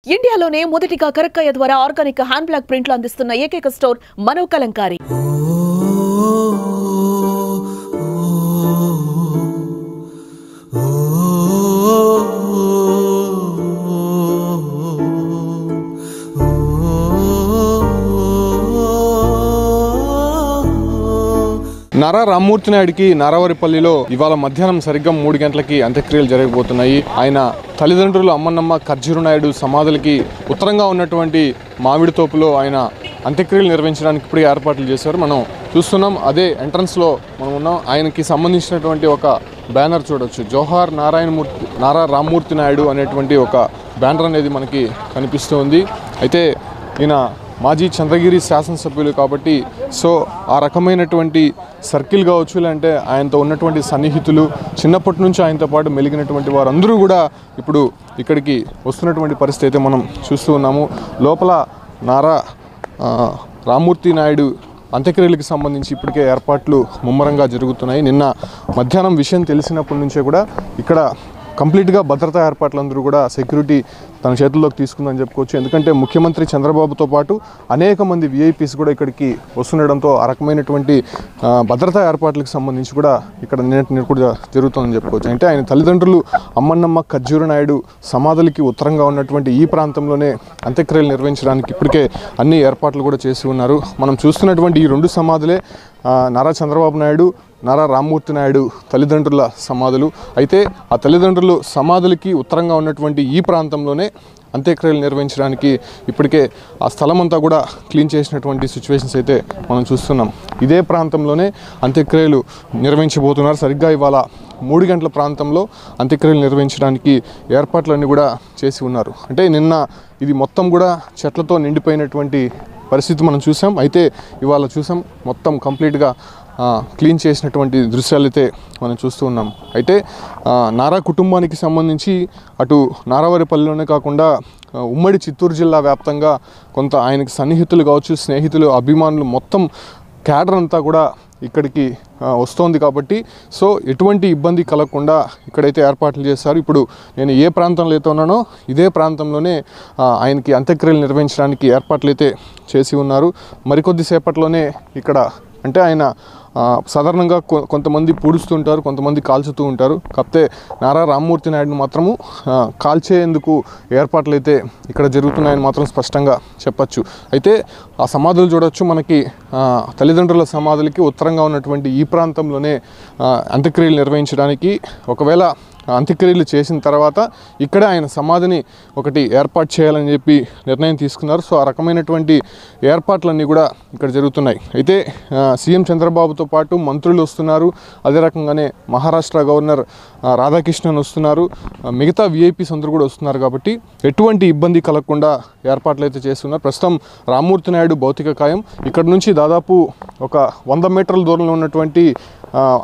ఇండియాలోనే మొదటిగా కరక్కయ్య ద్వారా ఆర్గానిక్ హ్యాండ్ బ్లాక్ ప్రింట్లు అందిస్తున్న ఏకైక స్టోర్ మనో కలంకారీ. నారా రామ్మూర్తి నాయుడికి నారావారిపల్లిలో ఇవాళ మధ్యాహ్నం సరిగ్గా 3 గంటలకి అంత్యక్రియలు జరగబోతున్నాయి. ఆయన తల్లిదండ్రులు అమ్మన్నమ్మ ఖర్జూరు నాయుడు సమాధులకి ఉత్తరంగా ఉన్నటువంటి మామిడి తోపులో ఆయన అంత్యక్రియలు నిర్వహించడానికి ఇప్పుడే ఏర్పాట్లు చేశారు. మనం చూస్తున్నాం, అదే ఎంట్రన్స్లో మనం ఉన్నాం. ఆయనకి సంబంధించినటువంటి ఒక బ్యానర్ చూడొచ్చు. జోహార్ నారా రామ్మూర్తి నాయుడు అనేటువంటి ఒక బ్యానర్ అనేది మనకి కనిపిస్తుంది. అయితే ఈయన మాజీ చంద్రగిరి శాసనసభ్యులు కాబట్టి సో ఆ రకమైనటువంటి సర్కిల్ కావచ్చు, లేదంటే ఆయనతో ఉన్నటువంటి సన్నిహితులు, చిన్నప్పటి నుంచి ఆయనతో పాటు మెలిగినటువంటి వారందరూ కూడా ఇప్పుడు ఇక్కడికి వస్తున్నటువంటి పరిస్థితి అయితే మనం చూస్తూ ఉన్నాము. లోపల నారా రామ్మూర్తి నాయుడు అంత్యక్రియలకు సంబంధించి ఇప్పటికే ఏర్పాట్లు ముమ్మరంగా జరుగుతున్నాయి. నిన్న మధ్యాహ్నం విషయం తెలిసినప్పటి నుంచే కూడా ఇక్కడ కంప్లీట్గా భద్రతా ఏర్పాట్లందరూ కూడా సెక్యూరిటీ తన చేతుల్లోకి తీసుకుందని చెప్పుకోవచ్చు. ఎందుకంటే ముఖ్యమంత్రి చంద్రబాబుతో పాటు అనేక మంది విఐపీస్ కూడా ఇక్కడికి వస్తుండడంతో ఆ రకమైనటువంటి భద్రతా ఏర్పాట్లకు సంబంధించి కూడా ఇక్కడ నిన్నటి కూడా జరుగుతుందని చెప్పుకోవచ్చు. అంటే ఆయన తల్లిదండ్రులు అమ్మన్నమ్మ ఖర్జూరు నాయుడు సమాధులకి ఉత్తరంగా ఉన్నటువంటి ఈ ప్రాంతంలోనే అంత్యక్రియలు నిర్వహించడానికి ఇప్పటికే అన్ని ఏర్పాట్లు కూడా చేసి ఉన్నారు. మనం చూస్తున్నటువంటి ఈ 2 సమాధులే నారా చంద్రబాబు నాయుడు, నారా రామ్మూర్తి నాయుడు తల్లిదండ్రుల సమాధులు. అయితే ఆ తల్లిదండ్రులు సమాధులకి ఉత్తరంగా ఉన్నటువంటి ఈ ప్రాంతంలోనే అంత్యక్రియలు నిర్వహించడానికి ఇప్పటికే ఆ స్థలం అంతా కూడా క్లీన్ చేసినటువంటి సిచ్యువేషన్స్ అయితే మనం చూస్తున్నాం. ఇదే ప్రాంతంలోనే అంత్యక్రియలు నిర్వహించబోతున్నారు. సరిగ్గా ఇవాళ 3 గంటల ప్రాంతంలో అంత్యక్రియలు నిర్వహించడానికి ఏర్పాట్లన్నీ కూడా చేసి ఉన్నారు. అంటే నిన్న ఇది మొత్తం కూడా చెట్లతో నిండిపోయినటువంటి పరిస్థితి మనం చూసాం. అయితే ఇవాళ చూసాం మొత్తం కంప్లీట్గా క్లీన్ చేసినటువంటి దృశ్యాలు అయితే మనం చూస్తూ ఉన్నాం. అయితే నారా కుటుంబానికి సంబంధించి అటు నారావారిపల్లిలోనే కాకుండా ఉమ్మడి చిత్తూరు జిల్లా వ్యాప్తంగా కొంత ఆయనకి సన్నిహితులు కావచ్చు, స్నేహితులు, అభిమానులు మొత్తం క్యాడర్ అంతా కూడా ఇక్కడికి వస్తోంది. కాబట్టి సో ఎటువంటి ఇబ్బంది కలగకుండా ఇక్కడైతే ఏర్పాట్లు చేస్తారు. ఇప్పుడు నేను ఏ ప్రాంతంలో అయితే ఉన్నానో ఇదే ప్రాంతంలోనే ఆయనకి అంత్యక్రియలు నిర్వహించడానికి ఏర్పాట్లు అయితే చేసి ఉన్నారు. మరికొద్దిసేపట్లోనే ఇక్కడ అంటే ఆయన సాధారణంగా కొంతమంది పూడుస్తుంటారు, కొంతమంది కాల్చుతూ ఉంటారు. కాకపోతే నారా రామ్మూర్తి నాయుడుని మాత్రము కాల్చేందుకు ఏర్పాట్లు అయితే ఇక్కడ జరుగుతున్నాయని మాత్రం స్పష్టంగా చెప్పచ్చు. అయితే ఆ సమాధులు చూడొచ్చు. మనకి తల్లిదండ్రుల సమాధులకి ఉత్తరంగా ఉన్నటువంటి ఈ ప్రాంతంలోనే అంత్యక్రియలు నిర్వహించడానికి ఒకవేళ అంత్యక్రియలు చేసిన తర్వాత ఇక్కడ ఆయన సమాధిని ఒకటి ఏర్పాటు చేయాలని చెప్పి నిర్ణయం తీసుకున్నారు. సో ఆ రకమైనటువంటి ఏర్పాట్లన్నీ కూడా ఇక్కడ జరుగుతున్నాయి. అయితే సీఎం చంద్రబాబుతో పాటు మంత్రులు వస్తున్నారు. అదే రకంగానే మహారాష్ట్ర గవర్నర్ రాధాకృష్ణన్ వస్తున్నారు. మిగతా విఐపీస్ అందరూ కూడా వస్తున్నారు. కాబట్టి ఎటువంటి ఇబ్బంది కలగకుండా ఏర్పాట్లు అయితే చేస్తున్నారు. ప్రస్తుతం రామ్మూర్తి నాయుడు భౌతిక కాయం ఇక్కడ నుంచి దాదాపు ఒక 100 మీటర్ల దూరంలో ఉన్నటువంటి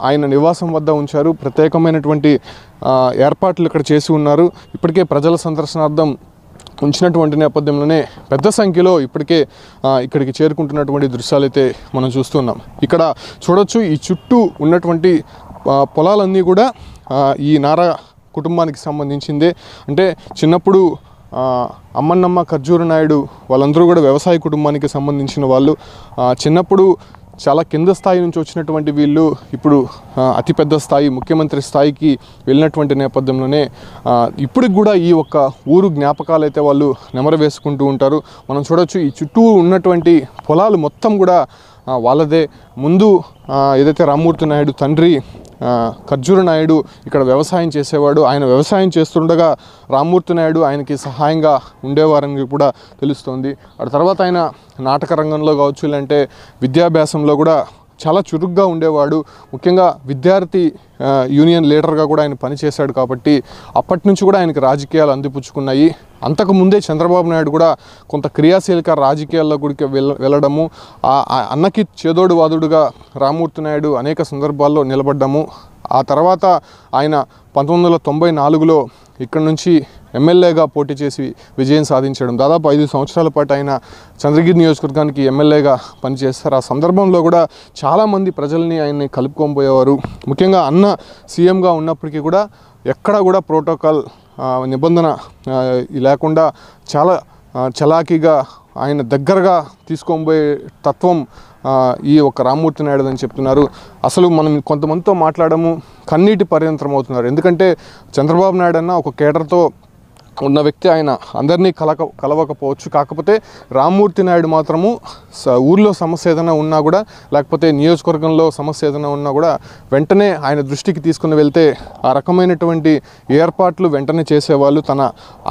ఆయన నివాసం వద్ద ఉంచారు. ప్రత్యేకమైనటువంటి ఏర్పాట్లు ఇక్కడ చేసి ఉన్నారు. ఇప్పటికే ప్రజల సందర్శనార్థం ఉంచినటువంటి నేపథ్యంలోనే పెద్ద సంఖ్యలో ఇప్పటికే ఇక్కడికి చేరుకుంటున్నటువంటి దృశ్యాలు అయితే మనం చూస్తున్నాం. ఇక్కడ చూడొచ్చు, ఈ చుట్టూ ఉన్నటువంటి పొలాలన్నీ కూడా ఈ నారా కుటుంబానికి సంబంధించిందే. అంటే చిన్నప్పుడు అమ్మన్నమ్మ ఖర్జూరు నాయుడు వాళ్ళందరూ కూడా వ్యవసాయ కుటుంబానికి సంబంధించిన వాళ్ళు. చిన్నప్పుడు చాలా కింద స్థాయి నుంచి వచ్చినటువంటి వీళ్ళు ఇప్పుడు అతిపెద్ద స్థాయి ముఖ్యమంత్రి స్థాయికి వెళ్ళినటువంటి నేపథ్యంలోనే ఇప్పటికి కూడా ఈ ఒక్క ఊరు జ్ఞాపకాలు అయితే వాళ్ళు నెమరు వేసుకుంటూ ఉంటారు. మనం చూడొచ్చు, ఈ చుట్టూ ఉన్నటువంటి పొలాలు మొత్తం కూడా వాళ్ళదే. ముందు ఏదైతే రామ్మూర్తి నాయుడు తండ్రి ఖర్జూరు నాయుడు ఇక్కడ వ్యవసాయం చేసేవాడు. ఆయన వ్యవసాయం చేస్తుండగా రామ్మూర్తి నాయుడు ఆయనకి సహాయంగా ఉండేవారని కూడా తెలుస్తోంది. ఆ తర్వాత ఆయన నాటక రంగంలో కావచ్చు, లేదంటే విద్యాభ్యాసంలో కూడా చాలా చురుగ్గా ఉండేవాడు. ముఖ్యంగా విద్యార్థి యూనియన్ లీడర్గా కూడా ఆయన పనిచేశాడు. కాబట్టి అప్పటి నుంచి కూడా ఆయనకి రాజకీయాలు అందిపుచ్చుకున్నాయి. అంతకుముందే చంద్రబాబు నాయుడు కూడా కొంత క్రియాశీలక రాజకీయాల్లో కూడా వెళ్ళడము, అన్నకి చేదోడు వాదుడుగా రామ్మూర్తి నాయుడు అనేక సందర్భాల్లో నిలబడ్డము. ఆ తర్వాత ఆయన 1994లో ఇక్కడ నుంచి ఎమ్మెల్యేగా పోటీ చేసి విజయం సాధించడం. దాదాపు 5 సంవత్సరాల పాటు ఆయన చంద్రగిరి నియోజకవర్గానికి ఎమ్మెల్యేగా పనిచేస్తారు. ఆ సందర్భంలో కూడా చాలామంది ప్రజల్ని ఆయన్ని కలుపుకొని పోయేవారు. ముఖ్యంగా అన్న సీఎంగా ఉన్నప్పటికీ కూడా ఎక్కడ కూడా ప్రోటోకాల్ నిబంధన లేకుండా చాలా చలాకీగా ఆయన దగ్గరగా తీసుకొనిపోయే తత్వం ఈ ఒక రామ్మూర్తి నాయుడు అని చెప్తున్నారు. అసలు మనం కొంతమందితో మాట్లాడము కన్నీటి పర్యంతరం అవుతున్నారు. ఎందుకంటే చంద్రబాబు నాయుడు అన్న ఒక కేడర్తో ఉన్న వ్యక్తి, ఆయన అందరినీ కలవకపోవచ్చు. కాకపోతే రామ్మూర్తి నాయుడు మాత్రము ఊర్లో సమస్య ఏదైనా ఉన్నా కూడా, లేకపోతే నియోజకవర్గంలో సమస్య ఏదైనా ఉన్నా కూడా వెంటనే ఆయన దృష్టికి తీసుకుని వెళ్తే ఆ రకమైనటువంటి ఏర్పాట్లు వెంటనే చేసేవాళ్ళు. తన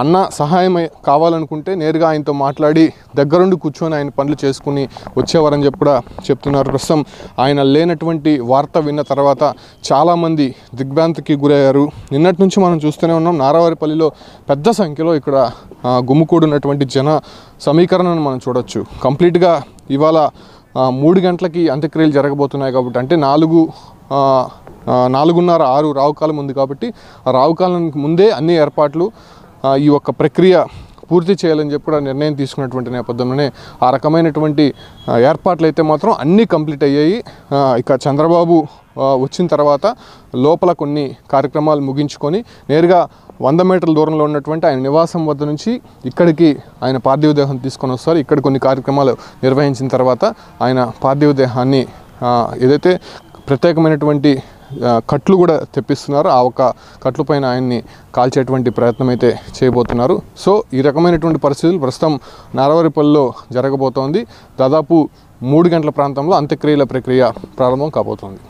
అన్న సహాయం కావాలనుకుంటే నేరుగా ఆయనతో మాట్లాడి దగ్గరుండి కూర్చొని ఆయన పనులు చేసుకుని వచ్చేవారని చెప్పి కూడా చెప్తున్నారు. ప్రస్తుతం ఆయన లేనటువంటి వార్త విన్న తర్వాత చాలామంది దిగ్భ్రాంతికి గురయ్యారు. నిన్నటి నుంచి మనం చూస్తూనే ఉన్నాం, నారావారిపల్లిలో పెద్ద సంఖ్యలో ఇక్కడ గుమ్ముకూడినటువంటి జన సమీకరణను మనం చూడొచ్చు. కంప్లీట్గా ఇవాళ 3 గంటలకి అంత్యక్రియలు జరగబోతున్నాయి కాబట్టి, అంటే 4:30, 6 రావుకాలం ఉంది కాబట్టి ఆ రావుకాలానికి ముందే అన్ని ఏర్పాట్లు ఈ ఒక్క ప్రక్రియ పూర్తి చేయాలని చెప్పి కూడా నిర్ణయం తీసుకున్నటువంటి నేపథ్యంలోనే ఆ రకమైనటువంటి ఏర్పాట్లు అయితే మాత్రం అన్నీ కంప్లీట్ అయ్యాయి. ఇక చంద్రబాబు వచ్చిన తర్వాత లోపల కొన్ని కార్యక్రమాలు ముగించుకొని నేరుగా 100 మీటర్ల దూరంలో ఉన్నటువంటి ఆయన నివాసం వద్ద నుంచి ఇక్కడికి ఆయన పార్థివ దేహం తీసుకొని వస్తారు. ఇక్కడ కొన్ని కార్యక్రమాలు నిర్వహించిన తర్వాత ఆయన పార్థివ దేహాన్ని ఏదైతే ప్రత్యేకమైనటువంటి కట్లు కూడా తెప్పిస్తున్నారు, ఆ ఒక కట్లు పైన ఆయన్ని కాల్చేటువంటి ప్రయత్నం అయితే చేయబోతున్నారు. సో ఈ రకమైనటువంటి పరిస్థితులు ప్రస్తుతం నారావారిపల్లిలో జరగబోతోంది. దాదాపు 3 గంటల ప్రాంతంలో అంత్యక్రియల ప్రక్రియ ప్రారంభం కాబోతోంది.